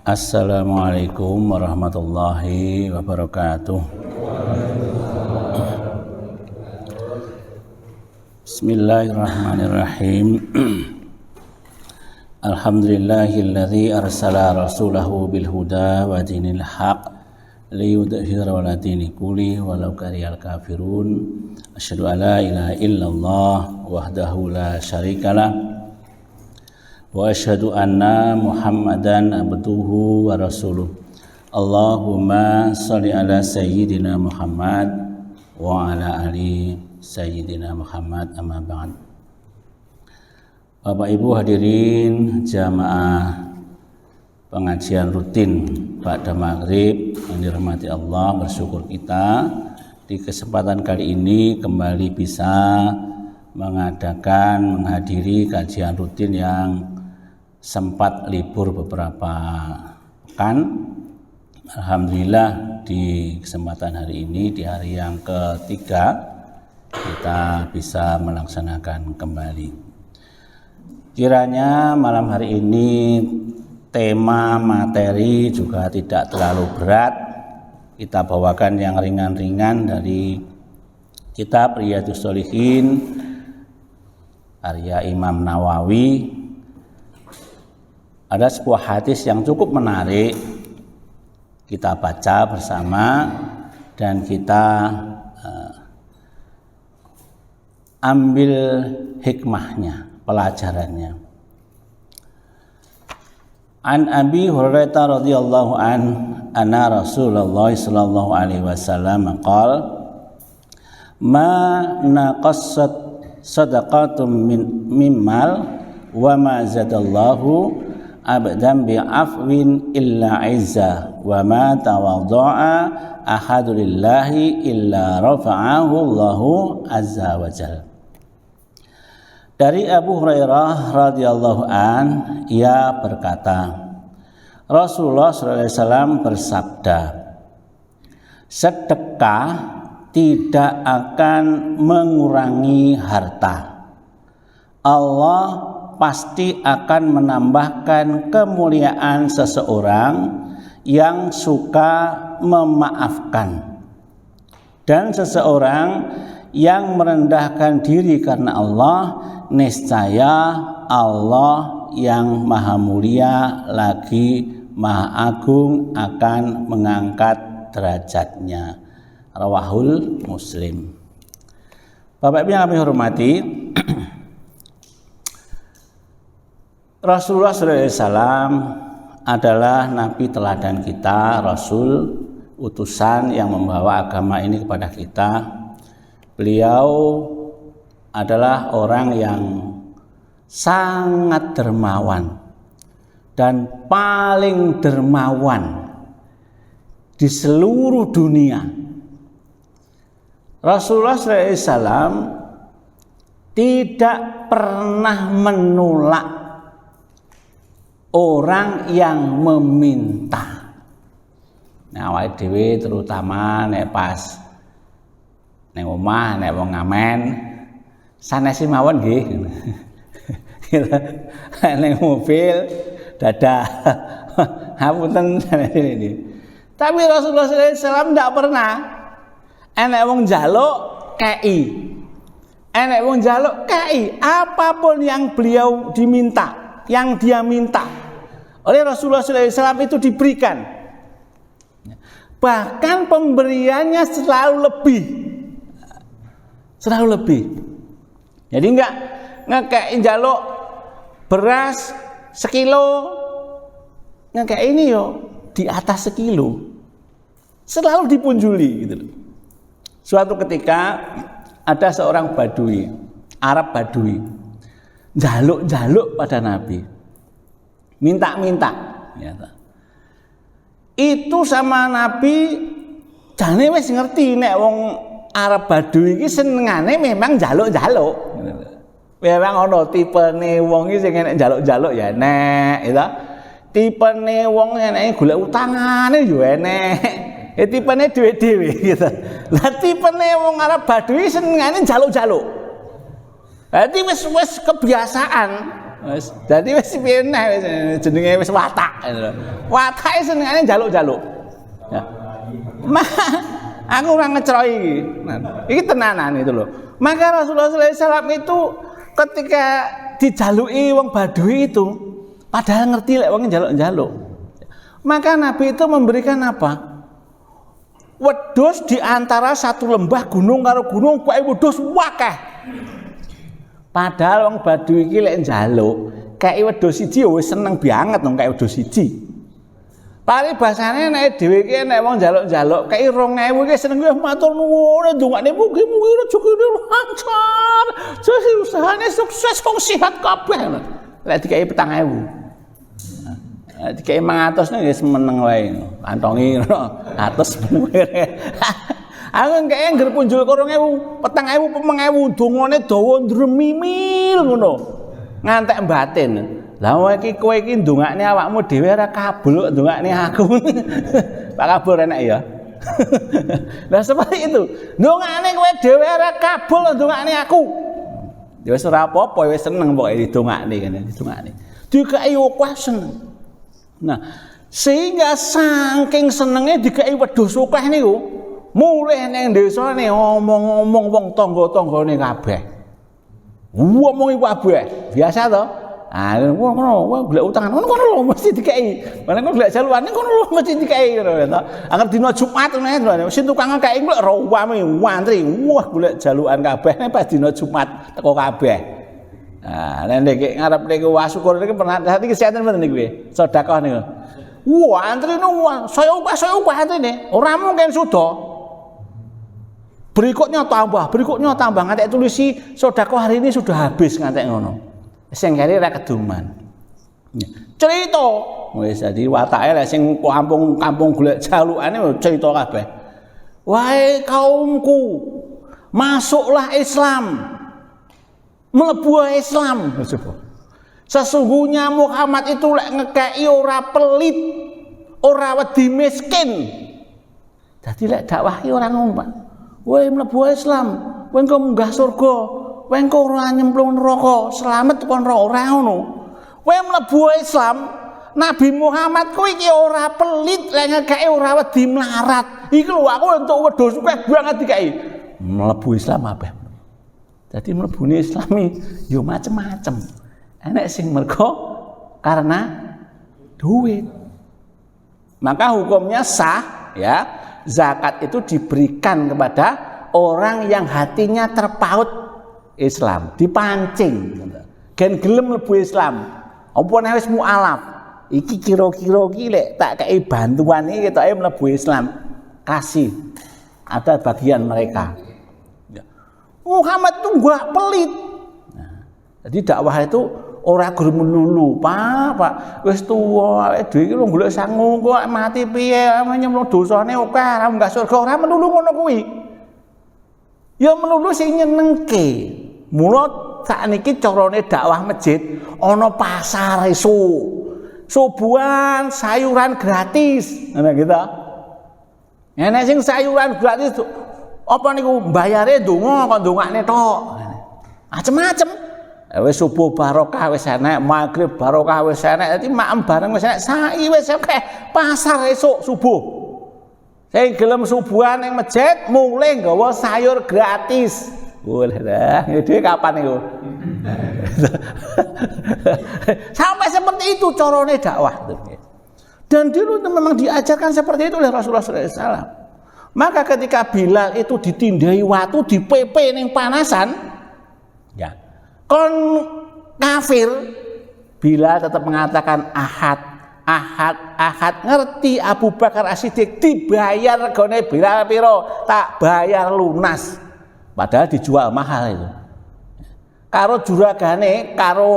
Assalamualaikum warahmatullahi wabarakatuh. Bismillahirrahmanirrahim. Alhamdulillahilladzi arsala rasulahu bil huda wa dinil haq liyudhhirahu 'ala dini kulli walau karihal kafirun. Asyhadu an la ilaha illallah wahdahu la syarikalah wa asyhadu anna Muhammadan abduhu wa rasuluh. Allahumma sholli ala sayyidina Muhammad wa ala ali sayyidina Muhammad, amma ba'd. Bapak Ibu hadirin jamaah pengajian rutin pada maghrib yang dirahmati Allah, bersyukur kita di kesempatan kali ini kembali bisa menghadiri kajian rutin yang sempat libur beberapa pekan. Alhamdulillah di kesempatan hari ini, di hari yang ketiga, kita bisa melaksanakan kembali. Kiranya malam hari ini tema materi juga tidak terlalu berat. Kita bawakan yang ringan-ringan dari kitab Riyadhus Shalihin karya Imam Nawawi. Ada sebuah hadis yang cukup menarik, kita baca bersama dan kita ambil hikmahnya, pelajarannya. An Abi Hurairah radhiyallahu anna Rasulullah sallallahu alaihi wasallam qala ma naqassat sadaqatun min mal wa ma zadallahu abdan bi'afwin illa izza wa ma tawadda'a ahadu lillahi illa rafa'ahu Allahu azza wa jalla. Dari Abu Hurairah radhiyallahu an, ia berkata, Rasulullah SAW bersabda, sedekah tidak akan mengurangi harta. Allah pasti akan menambahkan kemuliaan seseorang yang suka memaafkan dan seseorang yang merendahkan diri karena Allah. Niscaya Allah yang maha mulia lagi maha agung akan mengangkat derajatnya. Rawahul Muslim. Bapak Ibu yang kami hormati, Rasulullah SAW adalah Nabi teladan kita, Rasul, utusan yang membawa agama ini kepada kita. Beliau adalah orang yang sangat dermawan dan paling dermawan di seluruh dunia. Rasulullah SAW tidak pernah menolak orang yang meminta. Nah, awake dhewe terutama nek pas nek omah nek wong ngamen sanesi mawon nggih. Nek mobil dadah. Hapunten sanesi ini. Tapi Rasulullah SAW tidak pernah enek wong njaluk kei. Enek wong njaluk kei apapun yang beliau diminta, yang dia minta oleh Rasulullah SAW itu diberikan. Bahkan pemberiannya selalu lebih. Jadi enggak ngekei njaluk beras sekilo, ngekei ini yo di atas sekilo, selalu dipunjuli gitu loh. Suatu ketika ada seorang Badui, Arab Badui, njaluk pada Nabi, minta. Ya. Itu sama Nabi jane wis ngerti nek wong Arab Badui iki senengane memang njaluk. Memang ana tipene wong iki sing enek njaluk ya enek, gitu. Tipene wong eneke golek utangane yo enek. Tipene dhewe-dhewe gitu. Lah tipene wong Arab Badui senengane njaluk. Berarti wis kebiasaan Wis dadi wis piye neh wis jenenge wis watak ngono lho. Watake senengane njaluk-njaluk. Ya. Aku ora ngecroki iki. Iki tenanan itu lho. Maka Rasulullah SAW itu ketika dijaluki wong Badui itu padahal ngerti lek wong njaluk-njaluk. Maka Nabi itu memberikan apa? Wedhus di antara satu lembah gunung karo gunung kuwi wedhus wakeh. Padahal wong Badui iki lek njaluk, kei wedhus siji ya wis seneng banget nang kei wedhus siji. Paribasane nek dhewe iki nek wong njaluk-njaluk kei 2000 iki seneng wis matur nuwun ndongane mugi-mugi rezekine lancar. Jadi usahane sukses wong sehat kabeh. Lek dikai 4000. Dikai 500 nek wis meneng wae. Kantongi ngono. 100 meneng wae. Aku kaya ngger punjul 2000, 4000, 5000 dongane dawa ndremimil ngono. Ngantek batin. Lah iki kowe iki ndongakne awakmu dhewe ora kabul ndongakne aku. Pak kabul enak ya. Lah seperti itu. Ndongakne kowe dhewe ora kabul ndongakne aku. Ya wis ora apa-apa wis seneng pokoke didongakne kene didongakne. Dikai akeh seneng. Nah, sehingga saking senenge dikai wedhus akeh niku mulih ning desane ngomong-ngomong wong tangga-tanggane kabeh. Ngomongi kabeh. Biasa to? Ah, ngono golek utangan. Ngono lho mesti dikai. Mana kok golek jaluan ngono lho mesti dikai ngono to. Anggere dina Jumat ngene sing tukang kei golek rawame wantri. Wah golek jaluan kabeh pas dina Jumat teko kabeh. Nah, nek ngarep niku syukur niku pernah iki kesehatan mboten niku sedekah niku. Wah, antri niku saya upah antrine. Ora mungkin sudah. Berikutnya tambah ngantek tulisi sedekah hari ini sudah habis ngantek ngono. Sing kene ra keduman. Cerita wis dadi watake lek sing kampung golek jalukane cerita kabeh. Wahai kaumku, masuklah Islam. Mlebu Islam. Sesungguhnya Muhammad itu lek ngekeki ora pelit, ora wedi miskin. Dadi lek dakwah iki ora ngomong. Woi mlebu Islam, kowe engko munggah surga. Kowe engko ora nyemplung neraka, slamet kon ora ngono. Kowe mlebu Islam, Nabi Muhammad kowe iki ora pelit lek ngekeki ora wedi melarat. Iki lho aku entuk wedhus akeh banget dikai. Mlebu Islam apa? Jadi mlebune Islami yo macem-macem. Enek sing mergo karena duit. Maka hukumnya sah ya. Zakat itu diberikan kepada orang yang hatinya terpaut Islam, dipancing. Gen gelem mlebu Islam. Apa nek wis mualaf, iki kira-kira iki lek tak kei bantuan iki ketoke mlebu Islam. Kasih. Ada bagian mereka. Muhammad itu enggak pelit. Nah, jadi dakwah itu ora gur melulu, Pak. Wis tuwa awake dhewe iki lho golek sangu kok mati piye nyemplung dosane akeh ora munggah surga ora melulu ngono kuwi. Ya melulu sing nyenengke. Mula sakniki carane dakwah masjid ana pasar esuk. Subuhan sayuran gratis. Ngono gitu. Enek sing sayuran gratis apa niku mbayare donga kok ndongakne tok. Macem-macem. Wis subuh barokah wis enek, magrib barokah wis enek, dadi maem bareng wis enek, saiki wis akeh pasar esuk subuh. Sing gelem subuhan ning masjid mulih nggawa sayur gratis. Boleh dah. Iki kapan niku? Sampai seperti itu carane dakwah. Dan dulu memang diajarkan seperti itu oleh Rasulullah SAW. Maka ketika Bilal itu ditindai watu, dipepe ning panasan, ya. Kon kafir, Bilal tetap mengatakan ahad. Ngerti Abu Bakar As-Siddiq dibayar regane Bilal piro? Tak bayar lunas. Padahal dijual mahal itu. Karo juragane, karo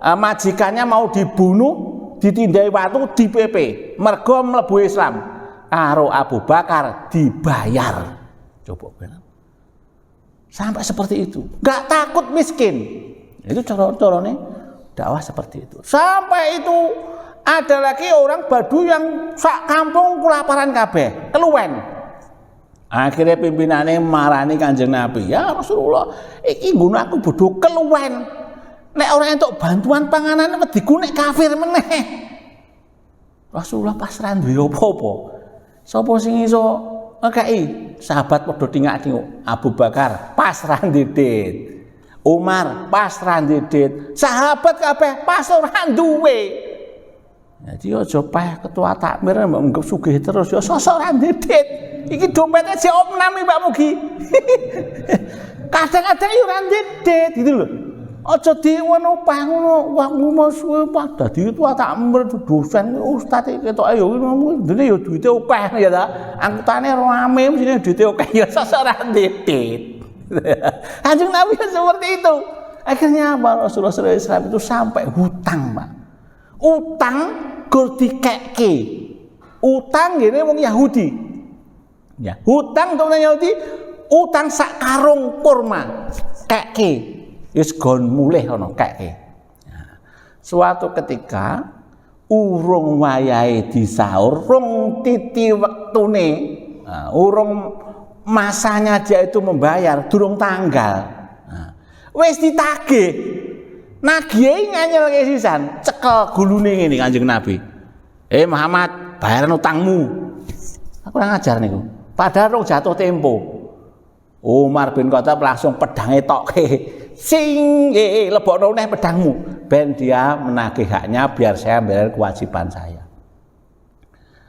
majikannya mau dibunuh, ditindai watu, dipepe. Mergo mlebu Islam. Karo Abu Bakar dibayar. Coba benar. Sampai seperti itu. Gak takut miskin. Itu cara-caranya dakwah seperti itu. Sampai itu ada lagi orang Badu yang sak kampung kelaparan kabeh, keluwen. Akhirnya pimpinannya marani Kanjeng Nabi. Ya Rasulullah, iki nggon aku bodho keluwen. nek ora entuk bantuan panganan wediku nek kafir meneh. Rasulullah pas ra duwe apa-apa. Sapa sing iso ngekeki? Sahabat padha tingak-tinguk. Abu Bakar pas ra ndedit. Umar pas ra ndedit. Sahabat kabeh pas ora duwe. Jadi aja peh ketua takmir mbok anggap sugih terus ya sosok ra ndedit. Iki dompete jek opnam Pak Mugi. Kadang-kadang yo ra ndedit gitu lho. Aja diwono peh ngono wong suwe Pak dadi ketua takmir dosen ustaz ketoke yo dene yo duwite akeh ya ta. Angkutane rame mesti duwite akeh ya sosok ra ndedit. Kanjeng Nabi seperti itu. Akhirnya apa? Rasulullah SAW itu sampai hutang, Pak. Utang gur dikekke. Utang ngene wong Yahudi. Ya, hutang untuk Yahudi, utang sak karung kurma. Kekke. Wis gon mulih ana kekke. Nah, suatu ketika urung wayahe disaur, rong titi wektune. Nah, urung masanya dia itu membayar durung tanggal. Nah, wis ditagih. Nagihe nganyel sisan, cekel gulune ngene Kanjeng Nabi. Muhammad, bayaran utangmu. Aku ora ngajar niku. Padahal rong jatuh tempo. Umar bin Khattab langsung pedange tokke. Sing lebokno neh pedangmu. Ben dia menagih haknya biar saya bayar kewajiban saya.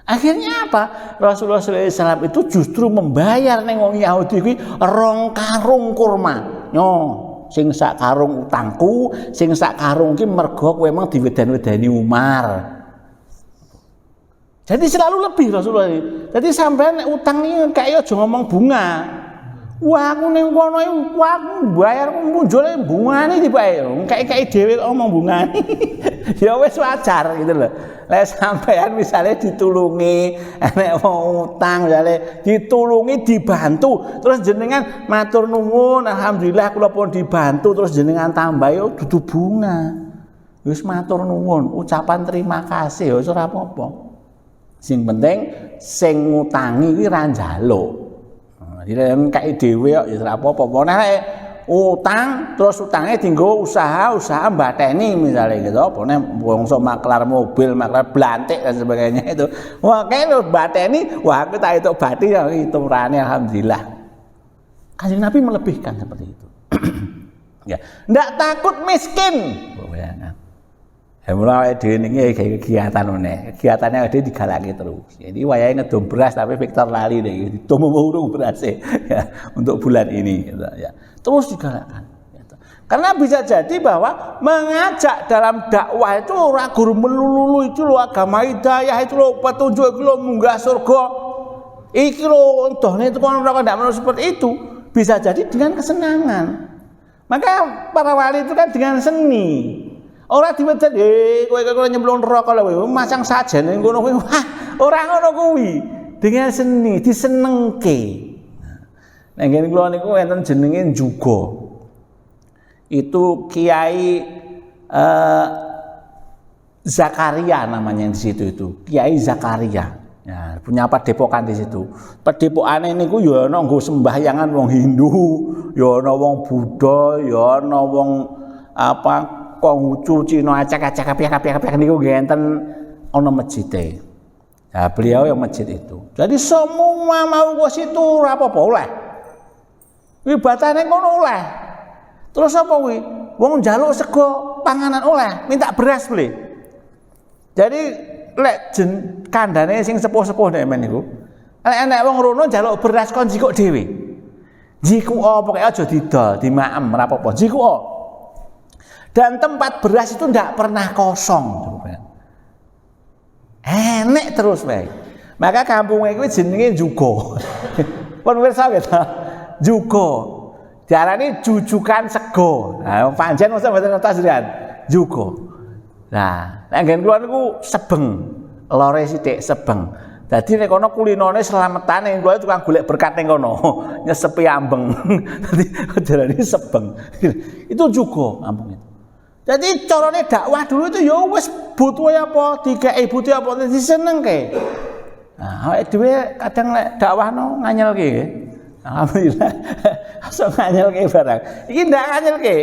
Akhirnya apa? Rasulullah SAW itu justru membayar neng wong Yahudi kuwi 2 karung kurma. Nyo, sing sak karung utangku, sing sak karung ki mergo kowe emang diweden-wedeni Umar. Jadi selalu lebih Rasulullah. Jadi sampean nek utang iki kayak aja ngomong bunga. Wah, aku ning kono iku aku bayar munjule bungane dibae. Kayak dhewe ngomong bungane. Ya wis wajar gitu loh. Lek sampean misalnya ditulungi nek wong utang misale ditulungi dibantu terus jenengan matur nuwun alhamdulillah kula pun dibantu terus jenengan tambah yo dudu bunga. Wis matur nuwun, ucapan terima kasih wis ora apa-apa. Sing penting sing ngutangi kuwi ra njaluk. Jadi kayak dhewe kok ya ora apa-apa. Nek utang terus utangnya dienggo usaha mbateni misalnya gitu. Apa nek bangsa maklar mobil, maklar blantik dan sebagainya itu. Wah, kene mbateni, wah aku tak itu bati ya hitungannya alhamdulillah. Kanjeng Nabi melebihkan seperti itu. Ya, ndak takut miskin. Bayangkan. Ya mulai dhewe niki kegiatan meneh. Kegiatannya dhewe digalaki terus. Jadi wayahe ngedom beras tapi Victor lali nih. Dom urung beras ya untuk bulan ini gitu ya. Terus digalakkan. Gitu. Karena bisa jadi bahwa mengajak dalam dakwah itu ora guru melulu itu lo agama hidayah itu lo petunjuk itu lo munggah surga. Iki lo entahne itu kan ora ndak menurut seperti itu. Bisa jadi dengan kesenangan. Maka para wali itu kan dengan seni. Ora diwedet kowe nyemplung neraka lho masang sajen ning kono kuwi wah ora ngono kuwi dengan seni disenengke. Nah ngene kula niku enten jenenge juga. Itu Kiai Zakaria namanya di situ itu. Kiai Zakaria. Ya, punya padepokan di situ. Padepokane niku ya ana nggo sembahyangan wong Hindu, ya ana wong Buddha, ya ana wong apa Konghucu Cina acak-acak kapiak niku ngenten ana masjide. Nah, beliau yang masjid itu. Jadi semua mau ke situ ora apa-apa oleh. Wibatane kono oleh. Terus apa kuwi? Wong njaluk sego panganan oleh, minta beras beli. Jadi lek kandhane sing sepuh-sepuh nek men niku. Lek wong rono njaluk beras kon jikuk dhewe. Jiku pokoke aja didol, dimaem ora apa-apa. Jiku dan tempat beras itu tidak pernah kosong. Enek terus wae. Maka kampungnya kuwi jenenge juga. Pun pirsa gitu. Juga. Diarani jujukan sego. Nah, pancen mosok mboten ngertos jenengan. Juga. Nah, nek nggen kula niku sebeng. Lore sithik sebeng. Dadi nek kono kulinone slametane kula tukang golek berkat ning kono. Nyesepi ambeng. Dadi diarani sebeng. Itu juga kampung itu. Jadi carane dakwah dulu itu ya wis butuh apa, dikeki butuh apa disenengke. Nah, awake dhewe kadang lek dakwahno nganyelke nggih. Alhamdulillah. Aso nganyelke barang. Iki ndak nganyelke.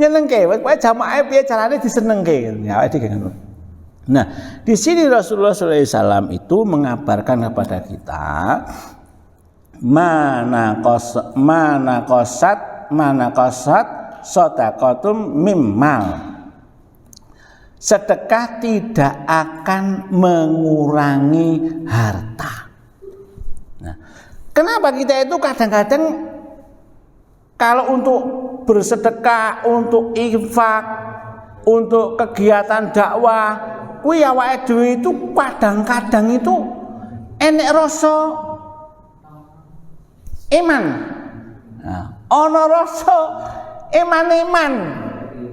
Nyenengke, pokoke jamaah piye carane disenengke. Ya awake dhewe ngono. Nah, di sini Rasulullah SAW itu mengabarkan kepada kita mana kosat shadaqatum mimmal. Sedekah tidak akan mengurangi harta. Nah, kenapa kita itu kadang-kadang kalau untuk bersedekah, untuk infak, untuk kegiatan dakwah, kuwi awake dhewe itu kadang-kadang itu enek rasa iman. Nah, ana rasa iman.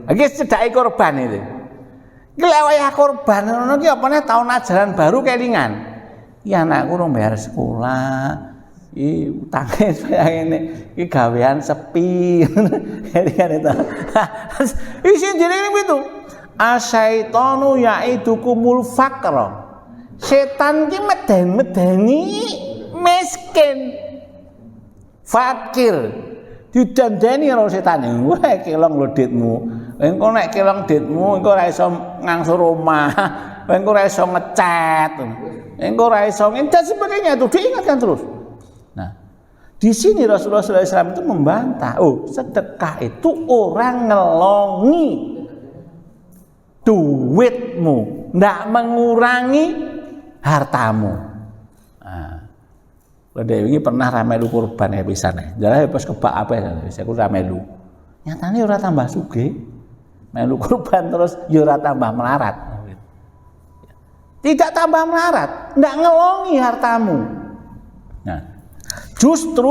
Iki sedake korban itu. Iki lek wayah korban ngono ki apane tahun ajaran baru kelingan. Iki anakku urung bayar sekolah. Iki utange saya ngene. Iki gawean sepi. Kelingan itu. Iki jenenge itu. Asyaitonu ya'idukumul faqra. Setan ki meden-medeni miskin. Fakir. Didandani karo setan. Wah, kelong lho ditmu. Engko nek kelong ditmu engko ora iso ngangsur omah. Engko ora iso ngecat. Engko ora iso dan sebagainya itu diingatkan terus. Nah, di sini Rasulullah SAW itu membantah. Oh, sedekah itu orang ngelongi duitmu, ndak mengurangi hartamu. Nah, Dewi ini pernah ramelu kurban ya pisane. Jalah pas kebak apa ya? Saya ku ramelu. Nyatane ora tambah sugih. Melu kurban terus ya ora tambah melarat. Tidak tambah melarat, ndak ngelongi hartamu. Nah, justru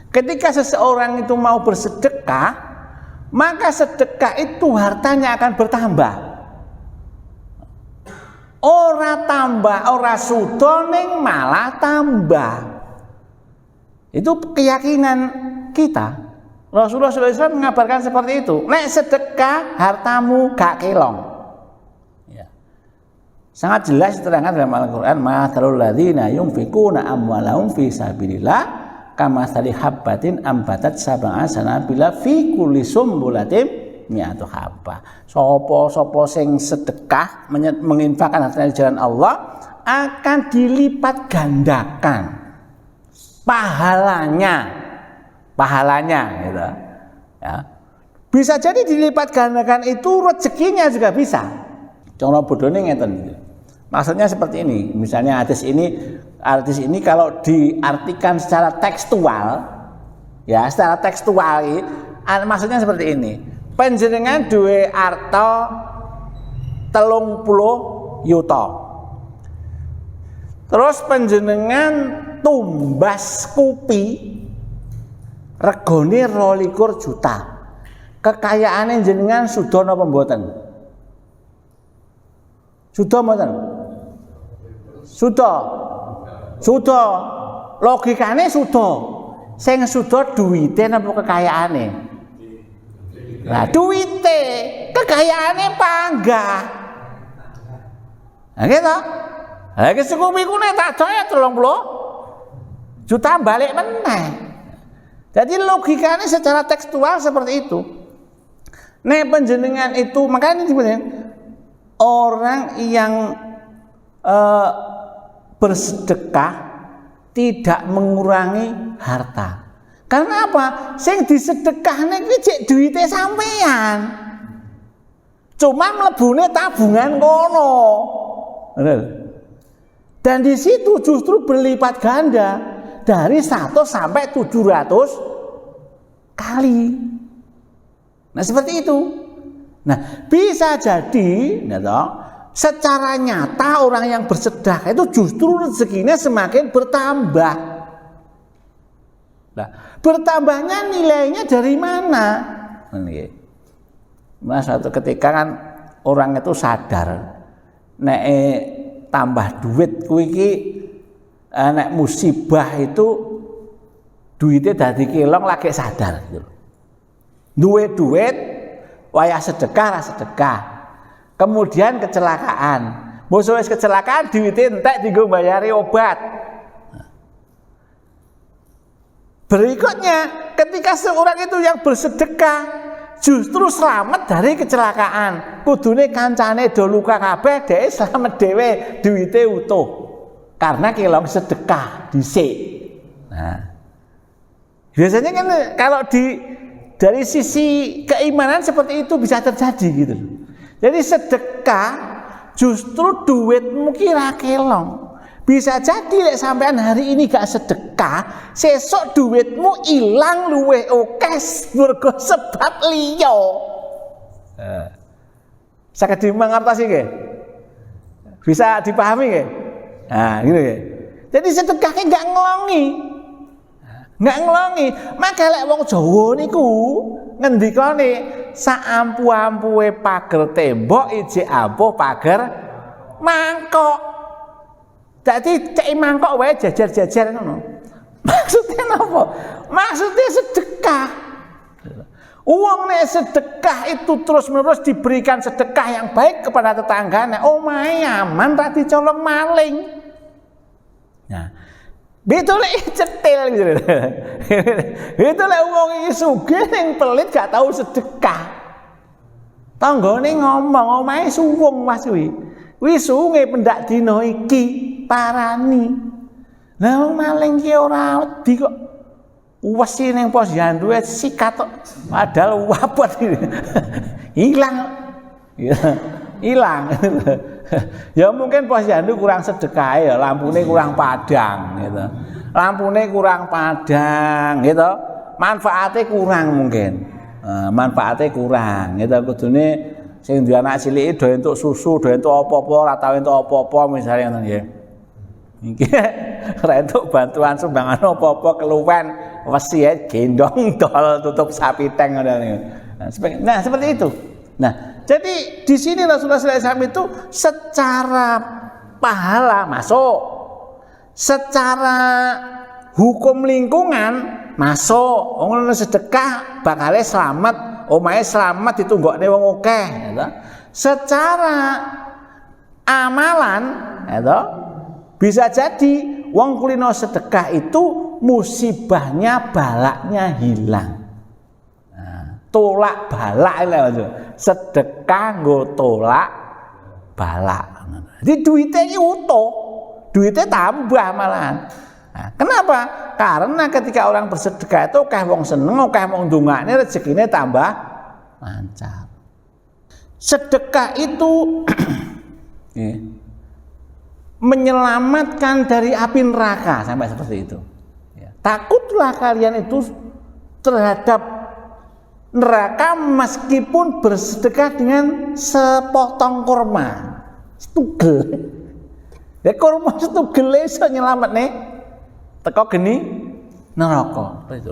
ketika seseorang itu mau bersedekah, maka sedekah itu hartanya akan bertambah. Ora tambah, ora sudo ning malah tambah. Itu keyakinan kita. Rasulullah SAW mengabarkan seperti itu. Nek sedekah hartamu gak kelong. Ya. Sangat jelas diterangkan dalam Al-Quran. Mathalul ladzina yunfikuna amwalahum fi sabilillah kamathali habbatin ambatat sab'a sanabila fi kulli sumbulatin mi'atu habbah. Sopo sing sedekah menginfakkan hartanya di jalan Allah akan dilipat gandakan pahalanya gitu. Ya. Bisa jadi dilipat gandakan itu rezekinya juga bisa. Cara bodone ngeten gitu. Maksudnya seperti ini, misalnya artis ini kalau diartikan secara tekstual, ya secara tekstual, maksudnya seperti ini. Panjenengan duwe arta 30 yuta. Terus panjenengan tumbas kupi regane 22 juta. Kekayaane jenengan sudah napa mboten? Sudah mboten? Sudah. Logikane sudah. Sing sudah duwite napa kekayaane? Lah duwite, kekayaane panggah. Nah gitu. Lah iki sekupiku nek tak doya 30 juta balik meneh. Jadi logikanya secara tekstual seperti itu. Nek panjenengan itu makanya disebutnya orang yang bersedekah tidak mengurangi harta. Karena apa? Sing disedekahne kuwi cek duwite sampean. Cuma mlebune tabungan kono. Bener. Dan di situ justru berlipat ganda dari 100 sampai 700 kali. Nah, seperti itu. Nah, bisa jadi, secara nyata orang yang bersedekah itu justru rezekinya semakin bertambah. Nah, bertambahnya nilainya dari mana? Nah, suatu ketika kan orang itu sadar, nek tambah duit kuwi iki nek musibah itu duitnya dadi kelong lagi sadar gitu. Duit wayah sedekah sedekah. Kemudian kecelakaan. Mosok wis kecelakaan duitnya entek dienggo mbayari obat. Berikutnya, ketika seorang itu yang bersedekah justru selamat dari kecelakaan. Kudune kancane do luka kabeh, dhek selamat dhewe, duwite utuh. Karena kelong sedekah dhisik. Nah, biasanya kan kalau dari sisi keimanan seperti itu bisa terjadi gitu. Jadi sedekah justru duitmu kira kelong. Bisa jadi lek sampean hari ini gak sedekah, sesuk duitmu ilang luwih akeh mergo sebab liya. Saged dimangertosi nggih? Bisa dipahami nggih? Nah, gitu ya. Jadi sedekahnya enggak ngelongi. Enggak ngelongi. Maka lek wong Jawa niku ngendikane saampu-ampuhe pager tembok ijik ampuh pager mangkok. Jadi cek mangkok wae jajar-jajar ngono. Maksudnya apa? Maksudnya sedekah. Uang nek sedekah itu terus-menerus diberikan sedekah yang baik kepada tetangganya. Omahe aman ra dicolong maling. Nah, betul lek cetil gitu. Betul lek wong iki sugih ning pelit gak tahu sedekah. Tanggane ngomong omahe suwung Mas kuwi. Kuwi sunge pendak dina iki. Parani. Lah wong maling ki ora wedi kok. Wesi ning posyandu sikat kok. Padahal wapot iki. Hilang. Hilang. Ya mungkin posyandu kurang sedekah ya, lampune kurang padang gitu. Lampune kurang padang gitu. Manfaatnya kurang mungkin. Manfaatnya kurang gitu. Kudune sing duwe anak cilik do entuk susu, do entuk apa-apa, ora tau entuk apa-apa misale ngono nggih. Iki ora entuk bantuan sumbangan apa-apa keluwen wesi gendong dol tutup sapi teng ngono niku. Nah, seperti itu. Nah, jadi di sini Rasulullah SAW itu secara pahala masuk, secara hukum lingkungan masuk. Wong sedekah bakale selamat, omahe selamat ditunggokne wong akeh, gitu. Secara amalan, gitu. Bisa jadi wong kulino sedekah itu musibahnya balaknya hilang. Nah, tolak balak itu. Sedekah nggo tolak balak. Jadi duitnya ini utuh, duitnya tambah malahan. Nah, kenapa? Karena ketika orang bersedekah itu akeh wong seneng, akeh wong ndongakne rezekine tambah lancar. Sedekah itu menyelamatkan dari api neraka sampai seperti itu. Takutlah kalian itu terhadap neraka meskipun bersedekah dengan sepotong kurma. Setugel. Ya kurma setugel iso nyelametne teko geni neraka. Seperti itu.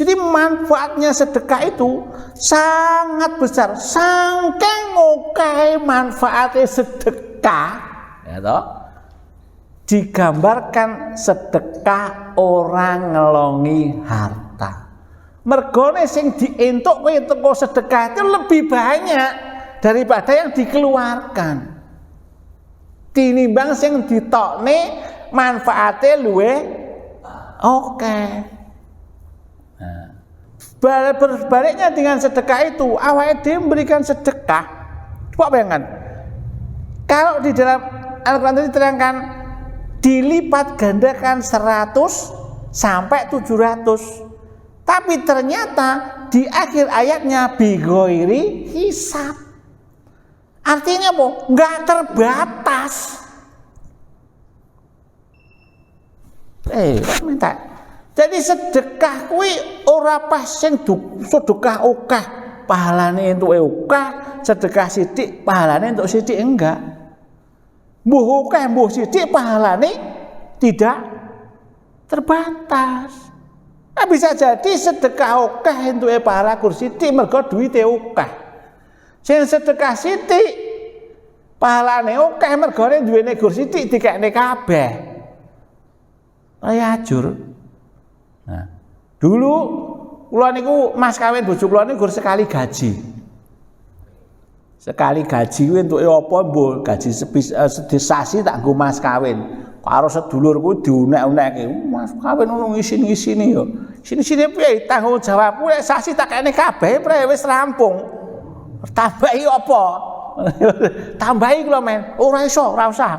Jadi manfaatnya sedekah itu sangat besar. Saking akeh manfaatnya sedekah, ya toh? Digambarkan sedekah orang ngelongi harta. Mergone sing dientuk kowe teko sedekah itu lebih banyak daripada yang dikeluarkan. Tinimbang sing ditokne manfaate luwih oke. Nah, berbaliknya dengan sedekah itu, awake dhewe memberikan sedekah. Coba bayangkan. Kalau di dalam Al-Qur'an diterangkan dilipat gandakan 100 sampai 700. Tapi ternyata di akhir ayatnya bighairi hisab. Artinya apa? Enggak terbatas. Minta. Jadi sedekah kuwi ora pas sing sedekah akeh pahalane entuke akeh, sedekah sithik pahalane entuk sithik enggak. Mbuh akeh mbuh sithik pahalane tidak terbatas. Nah, bisa jadi sedekah akeh entuke pahala kur sithik mergo duwite akeh. Sing sedekah sithik pahalane akeh mergone duwene gur sithik dikekne kabeh. Kaya ajur. Nah, dulu kula niku mas kawin bojo kula niku gur sekali gaji. Sekali gaji kuwi entuke apa mbuh gaji sedesasi tak nggo mas kawin. Karo sedulurku diunek-unekke, mas kawin ngono ngisin-ngisini yo. Sini piye tanggung jawabku lek sasi tak kene kabeh pre wis rampung. Tambahi apa? Tambahi kula men. Ora usah.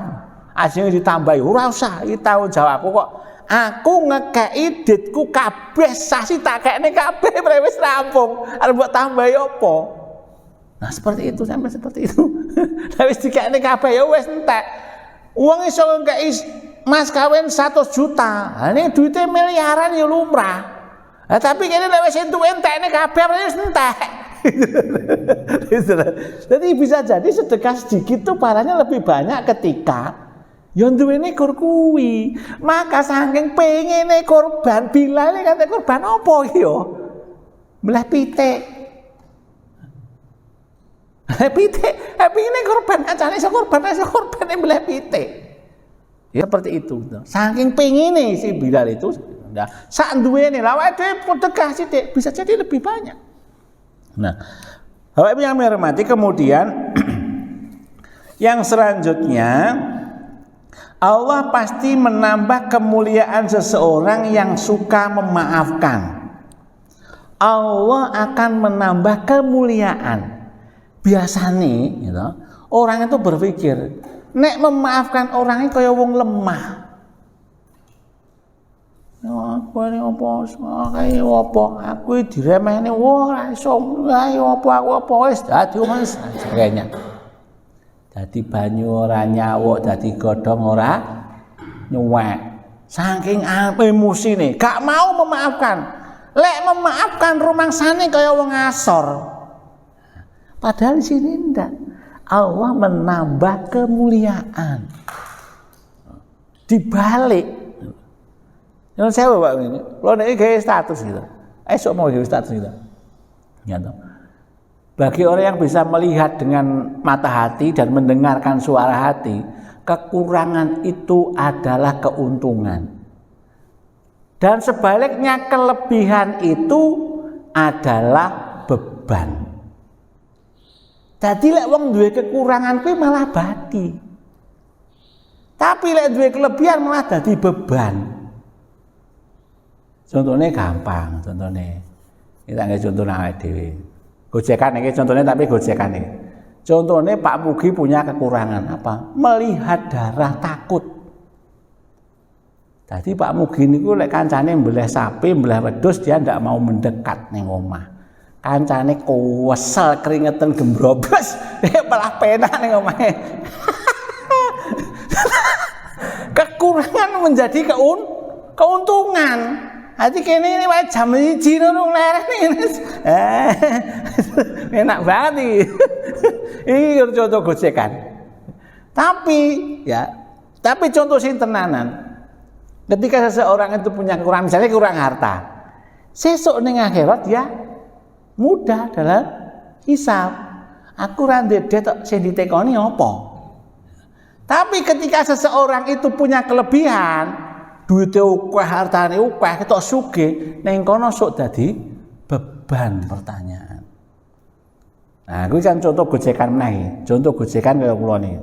Ajeng ditambahi ora usah. Iki tanggung jawabku kok. Aku ngekeki ditku kabeh sasi tak kene kabeh pre wis rampung. Arep mbok tambahi apa? Nah seperti itu sampai seperti itu. Lah wis dikekne kabeh ya wis entek. Wong iso ngekeki mas kawin 100 juta. Ha ning duite miliaran ya lumrah. Nah, tapi kene lek wis entuk entekne kabeh wis entek. Jadi bisa jadi sedekah sedikit itu pahalanya lebih banyak ketika yo duwene kur kuwi. Maka saking pengene korban Bilal kate korban apa yo? Belah pitik. Pitik, pengene korban kancane iso korban belah pitik. Ya seperti itu. Saking pengene si Bilal itu nah, sak duwene lha awake dhewe sedekah sithik bisa jadi lebih banyak. Nah, Bapak Ibu yang menghormati, kemudian yang selanjutnya Allah pasti menambah kemuliaan seseorang yang suka memaafkan. Allah akan menambah kemuliaan. Biasanya gitu, orang itu berpikir nek memaafkan orang ini kaya wong lemah. Aku ini apa? Aku diremehne ora iso. Ayo apa wis dadi wis sebagainya. Dadi banyu ora nyawuk, dadi godhong ora nyuwek. Saking emosine, gak mau memaafkan. Lek memaafkan rumangsane kaya wong asor. Padahal di sini ndak. Allah menambah kemuliaan. Dibalik. Yang saya Bapak ini, kalau ini gaya status gitu, esok mau gaya status gitu, gitu. Bagi orang yang bisa melihat dengan mata hati dan mendengarkan suara hati, kekurangan itu adalah keuntungan. Dan sebaliknya kelebihan itu adalah beban. Jadi lek wong duwe kekurangan kuwi malah bati. Tapi lek duwe kelebihan malah dadi beban. Contohnya gampang, contohnya kita nggak contoh awake dhewe. Gojekan ini contohnya tapi gojekan ini. Contohnya Pak Mugi punya kekurangan apa? Melihat darah takut. Jadi Pak Mugi niku lek kancane mbeleh sapi, mbeleh wedhus dia ndak mau mendekat ning omah. Kancane kuwesel keringetan gembrobes, dia malah penak ning omahe. Kekurangan menjadi keuntungan. Hati kene ini wae jam 1 ngono lereh ini. Enak banget iki. Iki contoh gojekan. Tapi contoh sing tenanan. Ketika seseorang itu punya kekurangan, misalnya kurang harta. Sesuk ning akhirat dia mudah dalam hisab. Aku ra ndek tok sing ditekoni apa. Tapi ketika seseorang itu punya kelebihan, duite akeh, hartane akeh, ketok sugih, ning kono sok dadi beban pertanyaan. Nah, kuwi kan contoh gojekan meneh. Contoh gojekan kaya kula niki.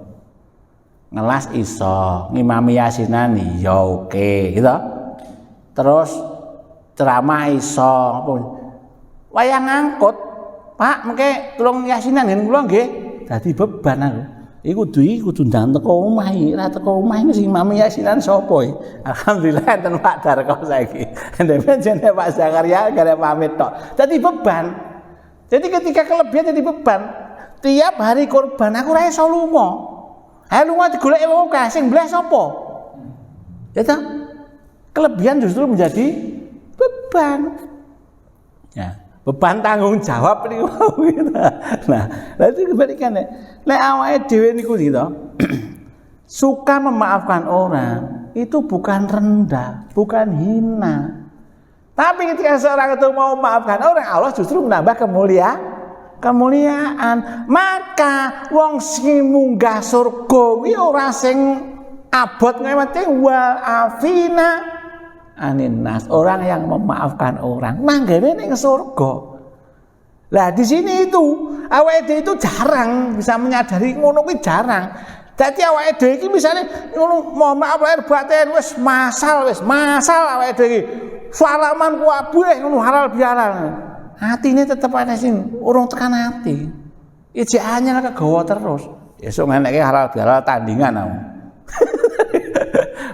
Ngelas iso, ngimami yasinan ya oke, gitu. Terus ceramah iso, wayang ngangkut, Pak, mengke tulung yasinan ngene kula nggih. Dadi beban aku. Iku kudu ndang teko omah iki, ra teko omah iki sing mami yasinan sapa iki? Alhamdulillah enten Pak Darko saiki. Dhewe jenenge Pak Zakaria garek pamit tok. Dadi beban. Jadi ketika kelebihan jadi beban. Tiap hari korban aku ra iso lunga. Ha lunga digoleki wong akeh sing mbleh sapa? Ya ta? Kelebihan justru menjadi beban. Ya. Beban tanggung jawab niku gitu. Nah, itu kebalikannya. Nek awake dhewe niku gitu. Suka memaafkan orang itu bukan rendah, bukan hina. Tapi ketika seorang itu mau memaafkan orang, Allah justru menambah kemuliaan. Maka wong sing munggah surga kuwi ora sing abot ngewete wal afina aninnas, orang yang memaafkan orang manggene ning surga. Lah di sini itu awake dhewe itu jarang bisa menyadari ngono kuwi jarang. Dadi awake dhewe iki misale ngono mohon maaf lahir batin wis masal awake dhewe iki salaman kabeh ngono halal bihalal. Atine tetep ana sing urung tekan ati. Iki anyar kegawa terus. Esuk ngenekke halal bihalal tandingan aku.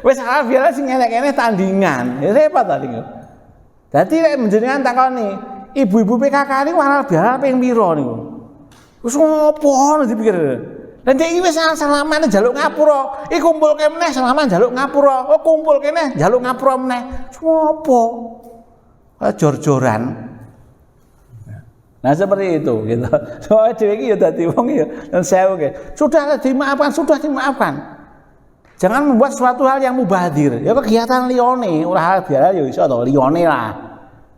Wis halal bihalal sing enek-enek tandingan. Ya repot ta niku. Dadi nek njenengan takoni, ibu-ibu PKK niku halal bihalal ping pira niku? Wis ngopo dipikir. Lan iki wis salaman njaluk ngapura. Iki kumpulke meneh salaman njaluk ngapura. Oh kumpul kene njaluk ngapura meneh. Sopo? Jor-joran. Nah seperti itu gitu. Soalnya dhewe iki ya dadi wong ya sewu ge. Sudah dimaafkan, sudah dimaafkan. Jangan membuat suatu hal yang mubazir. Ya kegiatan liyane, ora hal biasa ya iso to liyane lah.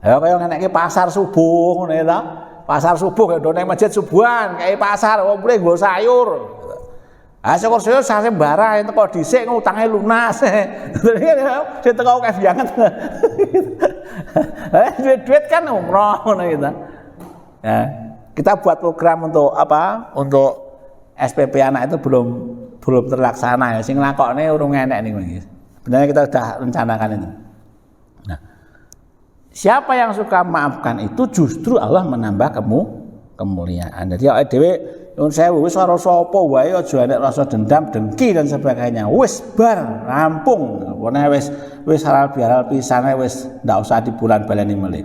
Ya kaya ngenekke pasar subuh ngono ya ta. Pasar subuh kaya ndone masjid subuhan, kayak pasar wong mulai nggo sayur. Ah syukur-syukur sare barang teko dhisik ngutange lunas. Sing teko akeh banget. Duit kan umroh ngono gitu. Ya, kita buat program untuk apa? Untuk SPP anak itu belum terlaksana ya. Sing nglakokne urung enek niku. Sebenarnya kita sudah rencanakan itu. Nah, siapa yang suka maafkan itu justru Allah menambah kemuliaan. Jadi awake dhewe nyuwun sewu wis ora sapa wae aja enek rasa dendam, dengki dan sebagainya. Wis bar, rampung. Pokoknya wis halal bihalal pisane wis ndak usah dibulan baleni melih.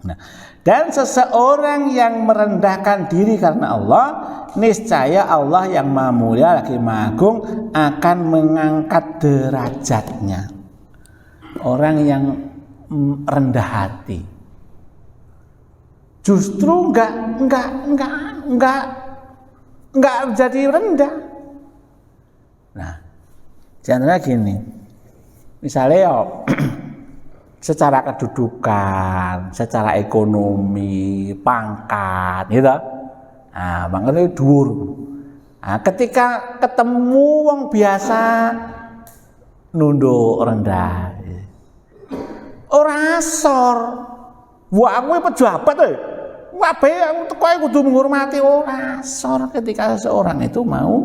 Nah, dan seseorang yang merendahkan diri karena Allah, niscaya Allah yang Maha Mulia lagi Maha Agung akan mengangkat derajatnya. Orang yang rendah hati justru enggak jadi rendah. Nah, contohnya gini, misalnya ya secara kedudukan, secara ekonomi, pangkat, gitu. Nah, pangkatnya dhuwur. Nah, ketika ketemu wong biasa nunduk rendah. Ora asor. Wah, aku pejabat e. Kabeh aku teko kudu menghormati ora asor ketika seseorang itu mau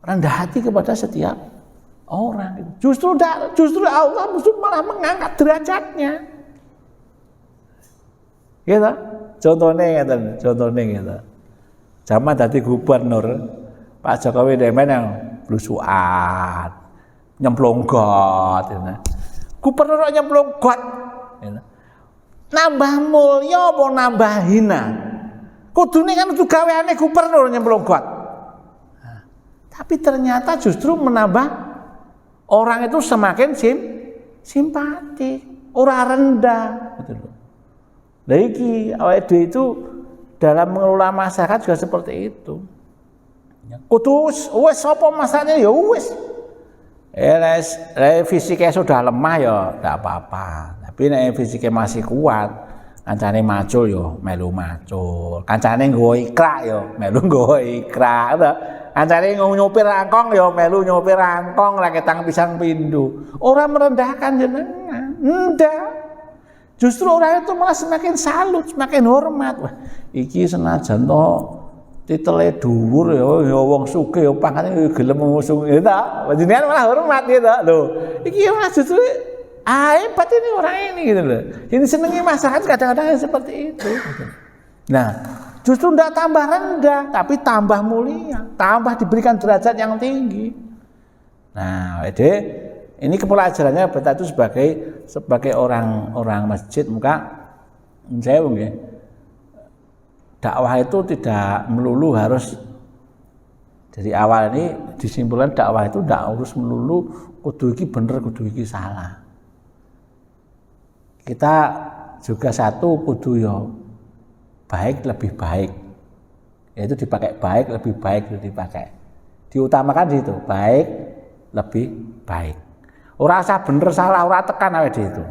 rendah hati kepada setiap orang. Justru Allah malah mengangkat derajatnya. Gitu. Contohnya gitu. Zaman dadi gubernur, Pak Jokowi demen yang blusukan, nyemplung got, gitu. Gubernur nyemplung got, gitu. Nambah mulya apa nambah hina? Kudune kan itu gaweane gubernur nyemplung got. Nah, tapi ternyata justru menambah orang itu semakin simpati, ora rendah, gitu loh. Lah iki awake dhewe itu dalam mengelola masyarakat juga seperti itu. Kudu wis apa masaknya ya wis. Fisiknya sudah lemah ya enggak apa-apa. Tapi nek fisiknya masih kuat, kancane macul ya melu macul. Kancane nggo ikrak ya melu nggo ikrak. Kancane nyopir angkong ya melu nyopir angkong ra ketang pisang pindho. Ora merendahkan jenengan. Ndak. Justru orang itu malah semakin salut, semakin hormat. Wah, iki senajan to titele dhuwur ya wong sugih ya pangkate gelem ngusung ya ta. Jenengan malah hormat ya ta. Lho, iki malah justru hebat ini orang ini gitu loh. Ini senengi masyarakat kadang-kadang seperti itu. Nah, justru tidak tambah rendah, tapi tambah mulia, tambah diberikan derajat yang tinggi. Nah, ini kepelajarannya kita itu sebagai orang masjid muka saya mungkin dakwah itu tidak melulu harus dari awal ini disimpulkan dakwah itu tidak harus melulu kudu iki bener kudu iki salah. Kita juga satu kudu ya baik lebih baik, yaitu dipakai baik lebih baik itu dipakai, diutamakan di situ baik lebih baik. Ora usah bener salah, ora tekan awake dhewe itu.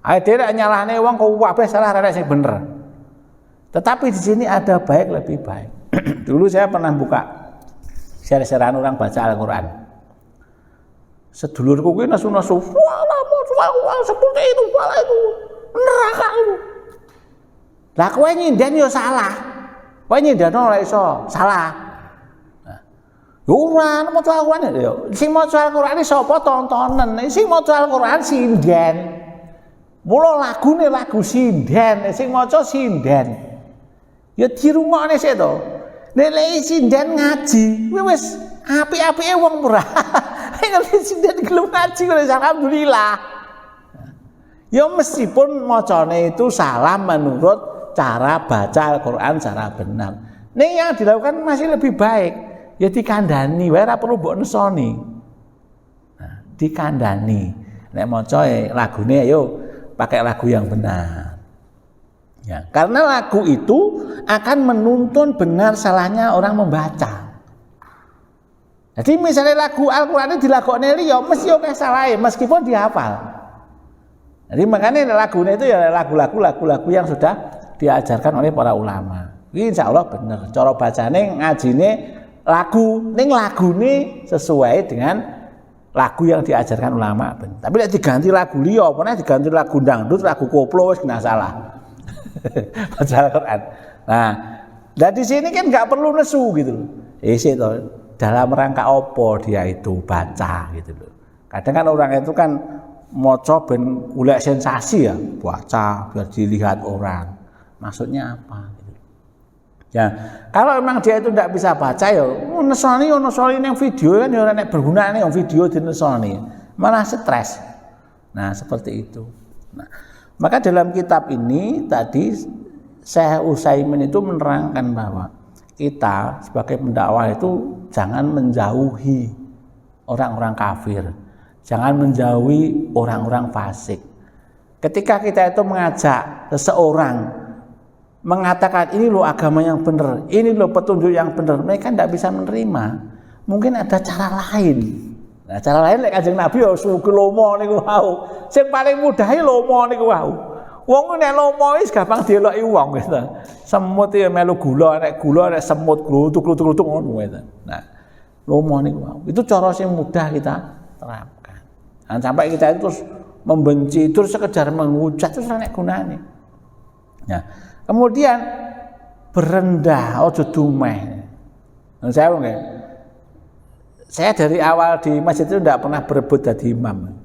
Awake dhewe nek nyalahne wong kok kabeh salah ora sing bener. Tetapi di sini ada baik lebih baik. Dulu saya pernah buka share-sharean orang baca Al-Qur'an. Sedulurku kuwi nasu-nasu, wah seperti itu, salah itu. Neraka itu. Lah kowe nyinden yo salah. Kowe nyindeno ora iso, salah. Yo ora maca Al-Qur'an yo. Sing maca Al-Qur'an iki sapa tontonen. Sing maca Al-Qur'an sinden. Mula lagune lagu sinden, sing maca sinden. Ya dirungokne sik to. Nek lek sinden ngaji, wis apik-apike wong murah. Nek sinden gelem ngaji kok alhamdulillah. Ya meskipun macane itu salah menurut cara baca Al-Qur'an secara benar. Nek yang dilakukan masih lebih baik, ya dikandani wae ora perlu mbok nesoni. Nah, dikandani. Nek maca lagune ayo pakai lagu yang benar. Ya, karena lagu itu akan menuntun benar salahnya orang membaca. Jadi misalnya lagu Al-Qur'an ini dilakoni liya mesti oke salah meskipun dihafal. Jadi makanya lagunya itu ya lagu-lagu yang sudah diajarkan oleh para ulama. Ini insya Allah benar. Cara bacane ngajine lagu nih sesuai dengan lagu yang diajarkan ulama. Tapi nek diganti lagu liya, apa diganti lagu dangdut, lagu koplo wis kena salah. Baca Al-Qur'an. Nah, di sini kan nggak perlu nesu gitu loh. Isi itu dalam rangka opo dia itu baca gitu loh. Kadang kan orang itu kan maca ben golek sensasi ya, baca biar dilihat orang. Maksudnya apa gitu. Ya, kalau memang dia itu tidak bisa baca ya nesoni yang video kan ya nek berguna nih yang video dinesoni. Malah stres. Nah, seperti itu. Nah, maka dalam kitab ini tadi Syekh Utsaimin itu menerangkan bahwa kita sebagai pendakwah itu jangan menjauhi orang-orang kafir, jangan menjauhi orang-orang fasik. Ketika kita itu mengajak seseorang mengatakan ini loh agama yang benar, ini loh petunjuk yang benar, mereka tidak bisa menerima. Mungkin ada cara lain. Nah, cara lain lek Kanjeng Nabi ya suku lomo niku wau. Sing paling mudah iki lomo niku wau. Wong nek lomo wis gampang dieloki wong gitu. Semut ya melu gula, nek semut glutuk-glutuk ngono gitu. Nah, lomo niku wau. Itu cara sing mudah kita terapkan. Jangan sampai kita itu terus membenci, terus sekedar menghujat terus ora nek gunane. Nah, kemudian berendah ojo dumeh. Saya nggih. Saya dari awal di masjid itu tidak pernah berebut jadi imam.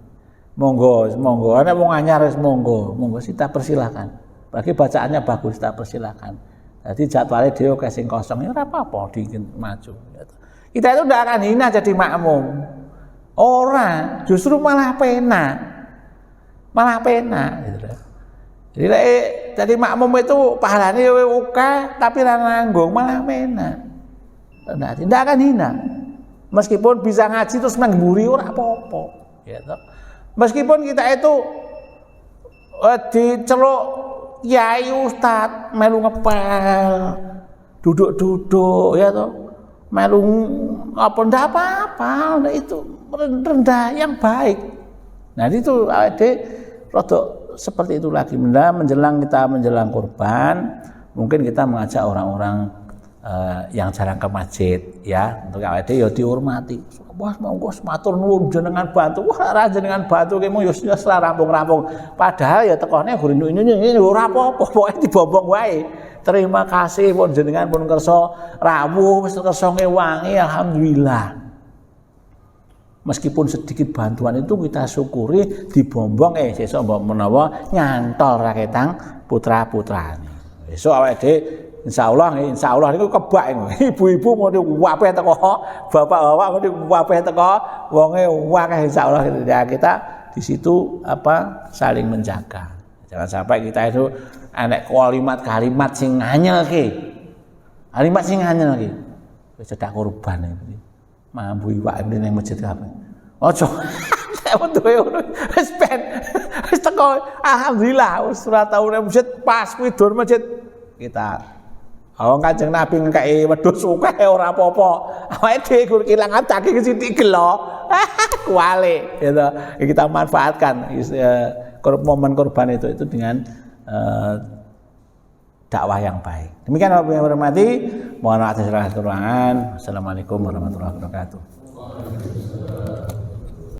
Monggo, ana wong anyar wis monggo kita persilakan. Bagi bacaannya bagus kita persilakan. Jadi jadwalnya dhewe oke sing kosong ya ora apa-apa maju. Kita itu tidak akan hina jadi makmum. Ora, justru malah penak. Gitu. Jadi jadi makmum itu pahalane oke tapi ra nanggung malah penak. Tidak akan hina. Meskipun bisa ngaji terus mengguri ora apa-apa gitu. Meskipun kita itu diceluk kiai ustad melu ngepel duduk-duduk ya toh melu apa ndak apa-apa itu rendah yang baik. Nah itu ada rada seperti itu lagi menjelang kurban mungkin kita mengajak orang-orang yang jarang ke masjid ya untuk awake ya dihormati. Wah monggo matur nuwun jenengan bantu. Wah ra jenengan bantu ki mung yo rampung-rampung. Padahal ya tekone guru ini ora apa-apa, pokoke dibombong wae. Terima kasih pun jenengan pun kersa rawuh wis kersa ngewangi alhamdulillah. Meskipun sedikit bantuan itu kita syukuri dibombong sesuk mbok menawa nyantol raketang putra-putrane. Besok awake dhewe insyaallah niku kebak ibu-ibu mau diwapeh teko bapak-bapak mau diwapeh teko wonge akeh insyaallah ya kita di situ saling menjaga. Jangan sampai kita itu anek kalimat sing nganyelke. Kalimat sing nganyelke. Wis cedak kurban iki. Mambu iwak ning masjid kabeh. Ojo. Wis ben wis teko alhamdulillah wis ora tau nang masjid pas kuwi dur masjid kita Awang Kanjeng Nabi ngekeki wedhus akeh ora apa-apa. Awake dhewe kelangan daging sithik gelo. Kuali gitu. Kita manfaatkan momen kurban itu dengan dakwah yang baik. Demikian Bapak yang hormati, mohon maaf atas kekurangan. Assalamualaikum warahmatullahi wabarakatuh.